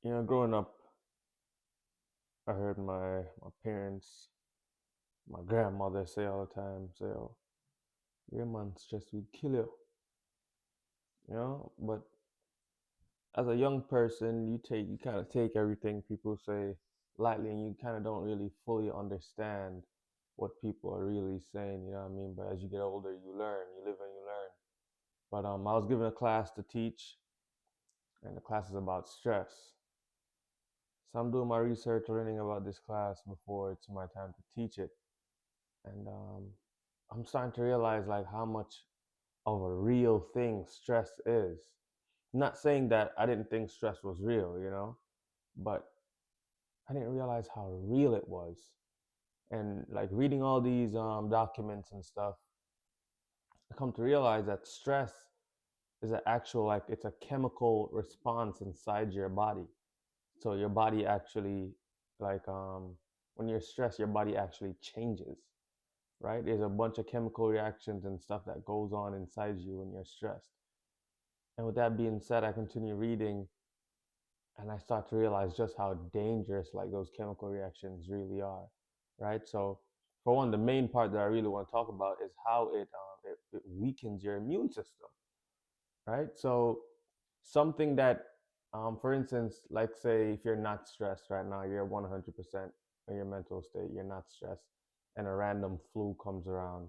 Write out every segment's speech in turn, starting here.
Growing up, I heard my parents, my grandmother say all the time, say, "Oh, your man stress will kill you," But as a young person, you kind of take everything people say lightly, and you kind of don't really fully understand what people are really saying. You know what I mean? But as you get older, you learn, you live and you learn. But I was given a class to teach, and the class is about stress. So I'm doing my research, learning about this class before it's my time to teach it. And I'm starting to realize like how much of a real thing stress is. Not saying that I didn't think stress was real, but I didn't realize how real it was. And like reading all these documents and stuff, I come to realize that stress is an actual, like, it's a chemical response inside your body. So your body actually, like, when you're stressed, your body actually changes, right? There's a bunch of chemical reactions and stuff that goes on inside you when you're stressed. And with that being said, I continue reading and I start to realize just how dangerous like those chemical reactions really are, right? So, for one, the main part that I really want to talk about is how it weakens your immune system, right? So, something that, for instance, like say if you're not stressed right now, you're 100% in your mental state, you're not stressed, and a random flu comes around,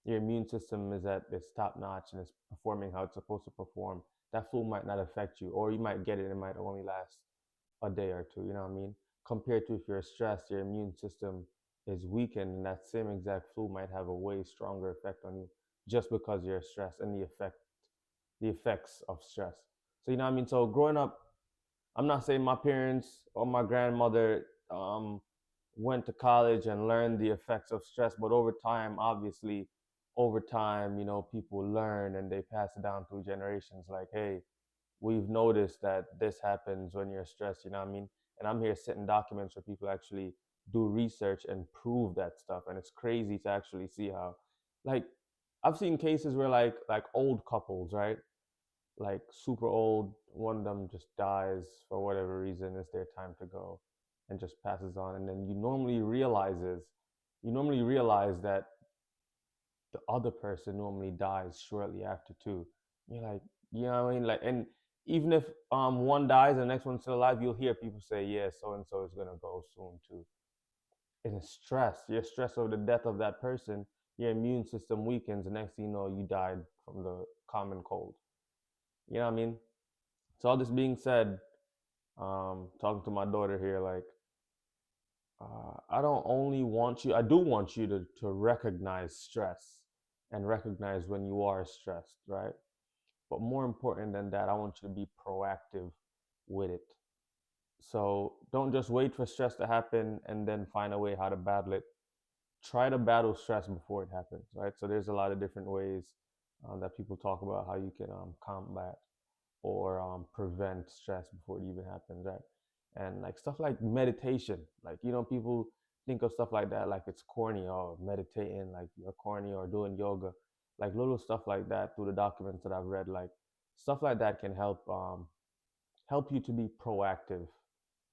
your immune system is at its top notch and it's performing how it's supposed to perform. That flu might not affect you, or you might get it and it might only last a day or two, you know what I mean? Compared to if you're stressed, your immune system is weakened, and that same exact flu might have a way stronger effect on you just because you're stressed and the effects of stress. So you know what I mean? So growing up, I'm not saying my parents or my grandmother went to college and learned the effects of stress, but over time, people learn and they pass it down through generations. Like, hey, we've noticed that this happens when you're stressed, you know what I mean? And I'm here sitting documents where people actually do research and prove that stuff. And it's crazy to actually see how, like, I've seen cases where like old couples, right? Like super old, one of them just dies for whatever reason, it's their time to go and just passes on. And then you normally realize that the other person normally dies shortly after too. You're like, you know what I mean? Like, and even if one dies and the next one's still alive, you'll hear people say, yeah, so and so is gonna go soon too. It's stress. You're stressed over the death of that person. Your immune system weakens. The next thing you know, you died from the common cold. You know what I mean? So all this being said, talking to my daughter here, like, I don't only want you, I do want you to recognize stress and recognize when you are stressed, right? But more important than that, I want you to be proactive with it. So don't just wait for stress to happen and then find a way how to battle it. Try to battle stress before it happens, right? So there's a lot of different ways that people talk about how you can combat or prevent stress before it even happens, right? And like stuff like meditation, like people think of stuff like that like it's corny, or meditating like you're corny, or doing yoga, like little stuff like that through the documents that I've read, like stuff like that can help you to be proactive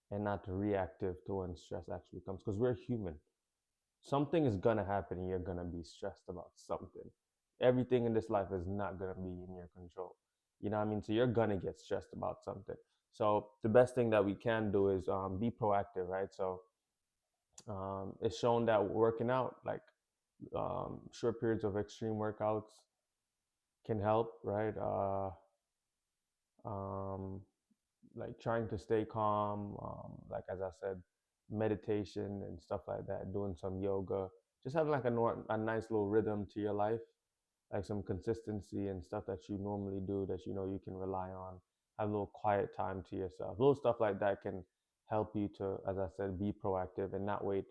and not reactive to when stress actually comes, because we're human. Something is gonna happen and you're gonna be stressed about something. Everything in this life is not gonna be in your control. You know what I mean? So you're gonna get stressed about something. So the best thing that we can do is be proactive, right? So it's shown that working out, like short periods of extreme workouts, can help, right? Um, like trying to stay calm, like as I said, meditation and stuff like that, doing some yoga, just having like a nice little rhythm to your life, like some consistency and stuff that you normally do that you can rely on. Have a little quiet time to yourself. Little stuff like that can help you to, as I said, be proactive and not wait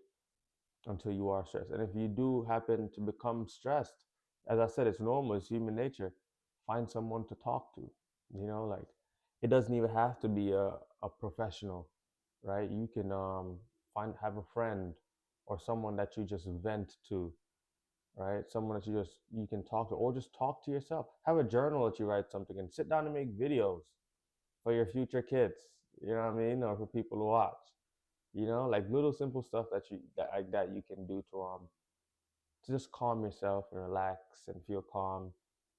until you are stressed. And if you do happen to become stressed, as I said, it's normal, it's human nature. Find someone to talk to. Like, it doesn't even have to be a professional, right? You can have a friend or someone that you just vent to, right? Someone that you can talk to, or just talk to yourself. Have a journal that you write something and sit down and make videos for your future kids. You know what I mean? Or for people to watch. You know, like little simple stuff that you can do to just calm yourself and relax and feel calm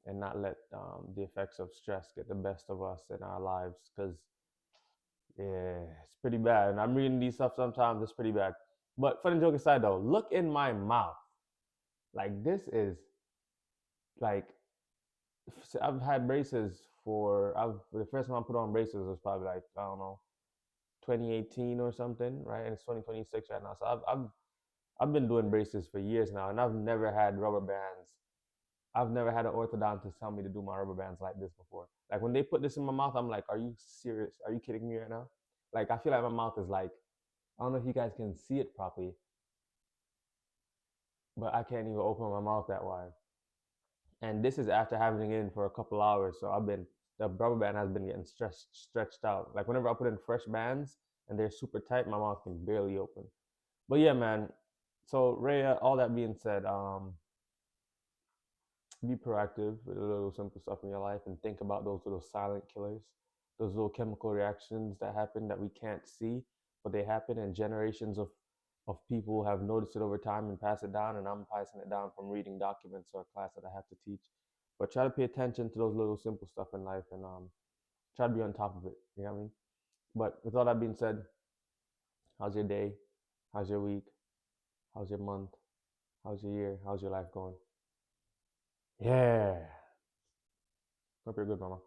and not let the effects of stress get the best of us in our lives. Because yeah, it's pretty bad. And I'm reading these stuff sometimes. It's pretty bad. But funny joke aside, though, look in my mouth. Like this is like I've had braces for I've the first time I put on braces was probably like I don't know 2018 or something, right? And it's 2026 right now. So I've been doing braces for years now, and I've never had rubber bands. I've never had an orthodontist tell me to do my rubber bands like this before. Like when they put this in my mouth, I'm like, "Are you serious? Are you kidding me right now?" Like I feel like my mouth is like I don't know if you guys can see it properly, but I can't even open my mouth that wide. And this is after having it in for a couple hours. So the rubber band has been getting stretched out. Like whenever I put in fresh bands and they're super tight, my mouth can barely open. But yeah, man. So Rhea, all that being said, be proactive with the little simple stuff in your life and think about those little silent killers, those little chemical reactions that happen that we can't see, but they happen, and generations of people have noticed it over time and pass it down. And I'm passing it down from reading documents or a class that I have to teach. But try to pay attention to those little simple stuff in life and try to be on top of it. You know what I mean? But with all that being said, how's your day? How's your week? How's your month? How's your year? How's your life going? Yeah. Hope you're good, mama.